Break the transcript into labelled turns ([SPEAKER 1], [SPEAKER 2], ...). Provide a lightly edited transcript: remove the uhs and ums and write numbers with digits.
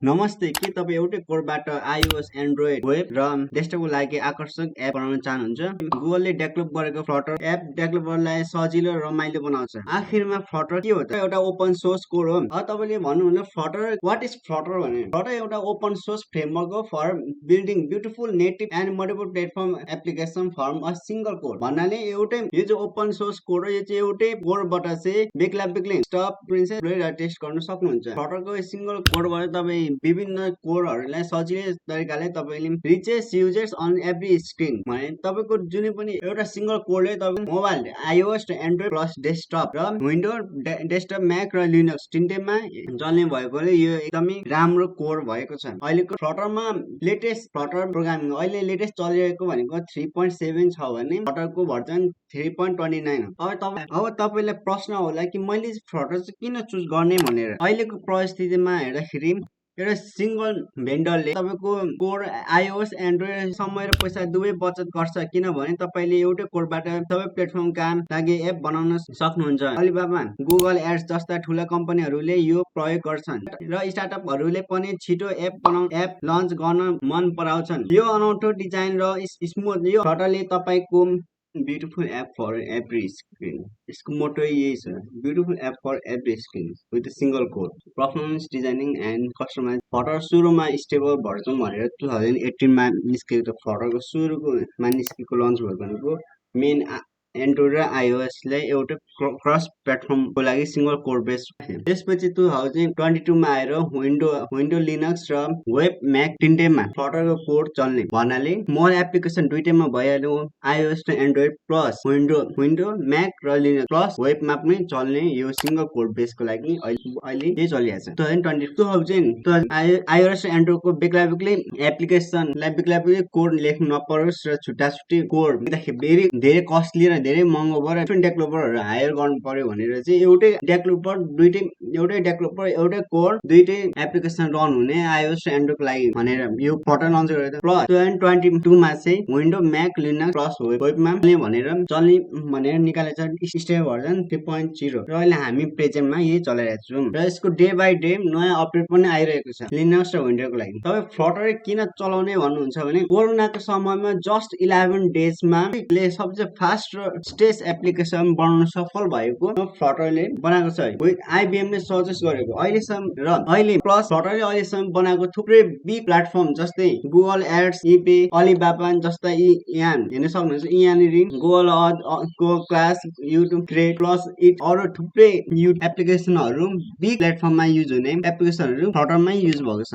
[SPEAKER 1] नमस्ते, के तपाईँ एउटै कोडबाट iOS, एन्ड्रोइड, वेब र डेस्कटपको लागि आकर्षक एप बनाउन चाहनुहुन्छ? गुगलले डेभलप गरेको फ्लटर एप डेभलपरलाई सजिलो र रमाइलो बनाउँछ। आखिरमा फ्लटर के हो त? एउटा ओपन सोर्स कोड हो। अब तपाईँले भन्नुहुन्छ फ्लटर, वाट इज फ्लटर भने? फ्लटर एउटा ओपन सोर्स फ्रेमवर्क हो for building beautiful native and multiple platform application from a single code. भन्नाले एउटै यो चाहिँ ओपन सोर्स कोड हो, यो चाहिँ एउटै कोडबाट चाहिँ बेग्ला स्टप प्रिन्सेस टेस्ट गर्न सक्नुहुन्छ। फ्लटरको सिंगल कोडबाट तपाईँ विभिन्न कोडहरूलाई सजिलै तरिकाले तपाईँले reaches users on every screen भने तपाईँको जुनै पनि एउटा सिंगल कोडले तपाईँ मोबाइल iOS र एन्ड्रोइड प्लस डेस्कटप र विन्डो डेस्कटप म्याक र लिनक्स तिनटैमा चल्ने भएकोले यो एकदमै राम्रो कोड भएको छ। अहिलेको फ्लटरमा लेटेस्ट फ्लटर प्रोग्रामिङ अहिले लेटेस्ट चलिरहेको भनेको 3.7 छ भने फ्लटरको भर्जन 3.29 हो। अब तपाईँलाई प्रश्न होला कि मैले फ्लटर चाहिँ किन चुज गर्ने भनेर। अहिलेको परिस्थितिमा हेर्दाखेरि एउटा सिंगल भेन्डरले तपाईँको कोड iOS एन्ड्रोइड समय र पैसा दुवै बचत गर्छ, किनभने तपाईँले एउटै कोडबाट सबै प्लेटफर्मका लागि एप बनाउन सक्नुहुन्छ। अलिबाबा, गुगल एड्स जस्ता ठुला कम्पनीहरूले यो प्रयोग गर्छन् र स्टार्टअपहरूले पनि छिटो एप लन्च गर्न मन पराउँछन्। यो अनौठो डिजाइन र स्मुथ यो फ्लटरले तपाईँको beautiful app for every screen, यसको मोटो यही छ, beautiful app for every screen with single code, performance designing and customize. Flutter सुरुमा स्टेबल भर्जन भनेर 2018 मा निस्केको फ्लटरको सुरुमा निस्केको लन्च भएको मेन एन्ड्रोइड र iOS लाई एउटा क्रस प्लेटफर्मको लागि सिंगल कोड बेस थियो। त्यसपछि 2022 मा आएर विन्डो लिनक्स र वेब म्याक तिनटैमा फ्लटरको कोड चल्ने भन्नाले मोबाइल एप्लिकेसन दुईटैमा भइहाल्यो। iOS र एन्ड्रोइड प्लस विन्डो म्याक र लिनक्स प्लस वेबमा पनि चल्ने यो सिंगल कोड बेसको लागि अहिले यही चलिरहेछ। 2020 iOS र एन्ड्रोइडको बेग्लै एप्लिकेसनलाई बेग्लै कोड लेख्नु नपरोस् र छुट्टा कोड धेरै कस्टली र धेरै महँगो भएर डिफ्रेन्ट डेभलपरहरू हायर गर्नु पर्यो भनेर चाहिँ एउटै डेभलपर एउटै कोड दुईटै एप्लिकेसन रन हुने iOS र एन्ड्रोइडको लागि भनेर यो फ्लटर लन्च गरेको थियो। प्लस 2022 मा चाहिँ विन्डो म्याक लिनक्स प्लस वेबमा चल्ने भनेर निकालेको छ स्टेबल भर्जन 3.0 र अहिले हामी प्रेजेन्टमा यही चलाइरहेको छौँ र यसको डे बाई डे नयाँ अपडेट पनि आइरहेको छ लिनक्स र विन्डोको लागि। तपाईँ फ्लटर किन चलाउने भन्नुहुन्छ भने कोरोनाको समयमा जस्ट 11 डेजमा सबसे फास्ट र स्टेज एप्लिकेसन बनाउन सफल भएको फ्लटरले बनाएको छ। IBM ले सजेस्ट गरेको अहिले प्लस फ्लटरले अहिलेसम्म बनाएको थुप्रै बिग प्लेटफर्म जस्तै गुगल एड्स, इबे, अलिबाबा जस्ता यहाँ हेर्न सक्नुहुन्छ। यहाँनिर गुगल को क्लास, युट्युब ट्रेड प्लस अरू थुप्रै एप्लिकेसनहरू बिग प्लेटफर्ममा युज हुने एप्लिकेसनहरू फ्लटरमै युज भएको छ।